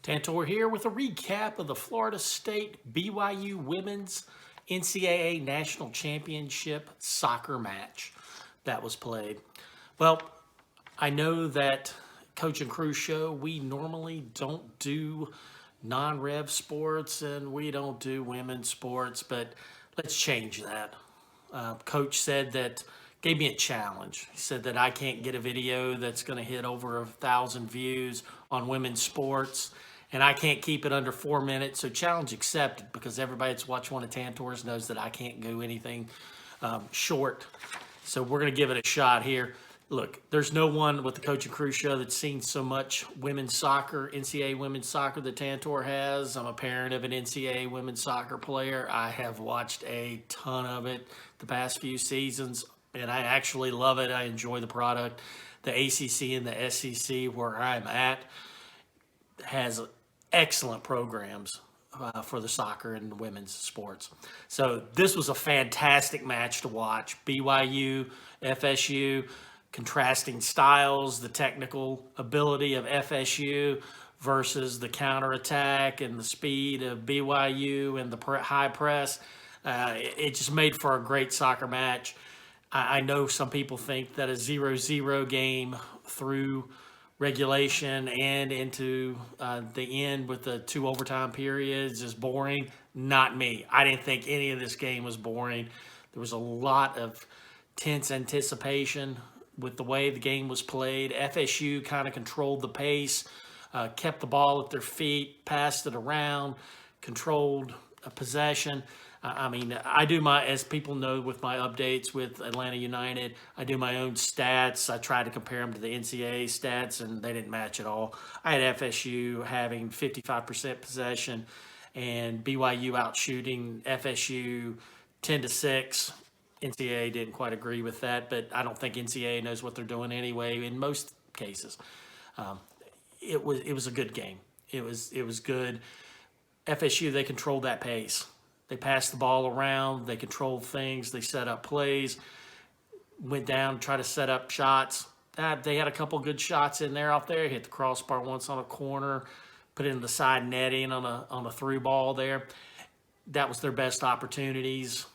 Tantor here with a recap of the Florida State BYU Women's NCAA National Championship soccer match that was played. Well, I know that Coach and Crew Show, we normally don't do non-rev sports and we don't do women's sports, but let's change that. Coach said that, gave me a challenge. He said that I can't get a video that's going to hit over 1,000 views on women's sports, and I can't keep it under 4 minutes. So challenge accepted, because everybody that's watched one of Tantor's knows that I can't do anything short. So we're going to give it a shot here. Look, there's no one with the Coach and Crew Show that's seen so much women's soccer, NCAA women's soccer that Tantor has. I'm a parent of an NCAA women's soccer player. I have watched a ton of it the past few seasons, and I actually love it. I enjoy the product. The ACC and the SEC, where I'm at, has excellent programs for the soccer and women's sports. So this was a fantastic match to watch. BYU, FSU, contrasting styles, the technical ability of FSU versus the counterattack and the speed of BYU and the high press. It just made for a great soccer match. I know some people think that a 0-0 game through regulation and into the end with the 2 overtime periods is boring. Not me. I didn't think any of this game was boring. There was a lot of tense anticipation with the way the game was played. FSU kind of controlled the pace, kept the ball at their feet, passed it around, controlled possession. I mean, I do my, as people know with my updates with Atlanta United, I do my own stats. I try to compare them to the NCAA stats, and they didn't match at all. I had FSU having 55% possession and BYU out shooting FSU 10-6. NCAA didn't quite agree with that, but I don't think NCAA knows what they're doing anyway in most cases. It was a good game. It was good. FSU, they controlled that pace. They passed the ball around. They controlled things. They set up plays, went down, tried to set up shots. They had a couple good shots in there off there. Hit the crossbar once on a corner, put it in the side netting on a through ball there. That was their best opportunities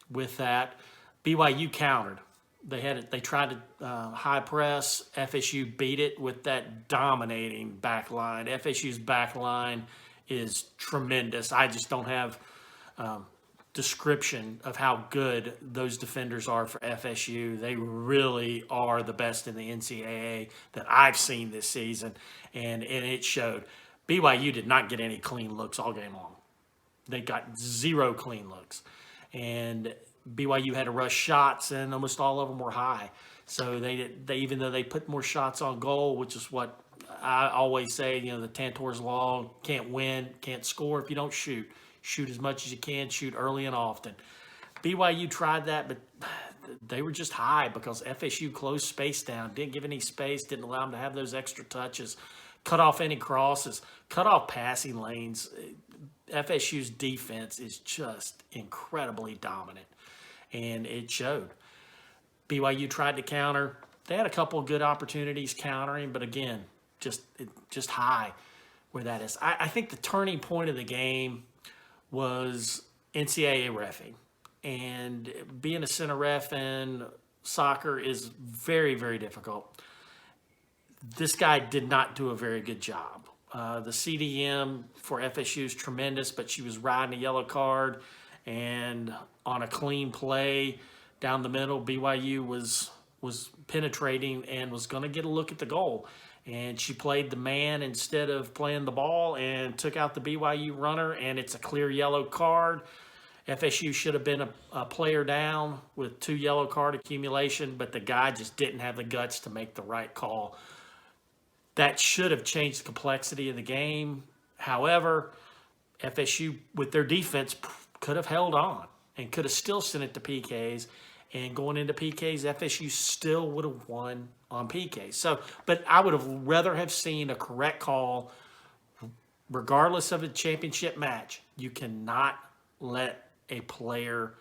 with that. BYU countered. They tried to high press. FSU beat it with that dominating back line. FSU's back line is tremendous. I just don't have description of how good those defenders are for FSU. They really are the best in the NCAA that I've seen this season, and it showed. BYU did not get any clean looks all game long. They got 0 clean looks, and BYU had to rush shots, and almost all of them were high. So they even though they put more shots on goal, which is what I always say, the Tantor's law: can't win, can't score if you don't shoot. Shoot as much as you can, shoot early and often. BYU tried that, but they were just high because FSU closed space down, didn't give any space, didn't allow them to have those extra touches, cut off any crosses, cut off passing lanes. FSU's defense is just incredibly dominant, and it showed. BYU tried to counter. They had a couple of good opportunities countering, but again, just high where that is. I think the turning point of the game was NCAA reffing. And being a center ref in soccer is very, very difficult. This guy did not do a very good job. The CDM for FSU is tremendous, but she was riding a yellow card, and on a clean play down the middle, BYU was penetrating and was going to get a look at the goal. And she played the man instead of playing the ball and took out the BYU runner, and it's a clear yellow card. FSU should have been a player down with 2 yellow card accumulation, but the guy just didn't have the guts to make the right call. That should have changed the complexity of the game. However, FSU, with their defense, could have held on and could have still sent it to PKs. And going into PKs, FSU still would have won on PKs. So, but I would have rather have seen a correct call, regardless of a championship match. You cannot let a player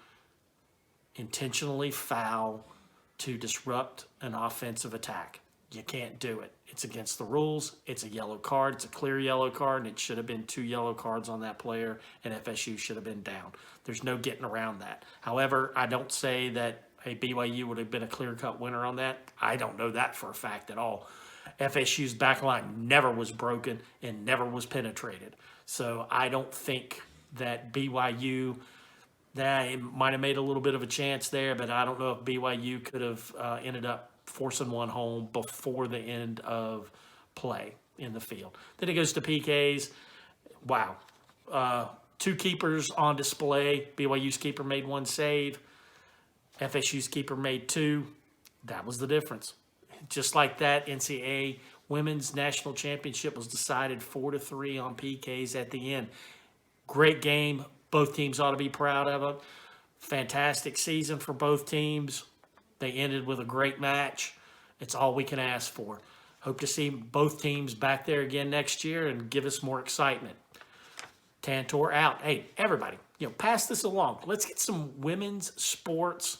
intentionally foul to disrupt an offensive attack. You can't do it. It's against the rules. It's a yellow card. It's a clear yellow card, and it should have been 2 yellow cards on that player, and FSU should have been down. There's no getting around that. However, I don't say that BYU would have been a clear-cut winner on that. I don't know that for a fact at all. FSU's back line never was broken and never was penetrated. So I don't think that BYU, that it might have made a little bit of a chance there, but I don't know if BYU could have ended up forcing one home before the end of play in the field. Then it goes to PKs. Wow. 2 keepers on display. BYU's keeper made 1 save. FSU's keeper made 2. That was the difference. Just like that, NCAA Women's National Championship was decided 4-3 on PKs at the end. Great game. Both teams ought to be proud of it. Fantastic season for both teams. They ended with a great match. It's all we can ask for. Hope to see both teams back there again next year and give us more excitement. Tantor out. Hey, everybody, pass this along. Let's get some women's sports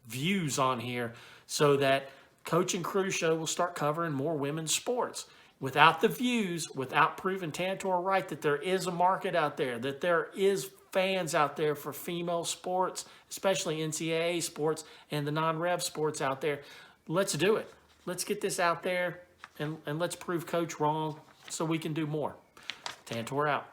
views on here so that Coach and Crew Show will start covering more women's sports. Without the views, without proving Tantor right that there is a market out there, that there is fans out there for female sports, especially NCAA sports and the non-rev sports out there, let's do it. Let's get this out there and let's prove Coach wrong so we can do more. Tantor out.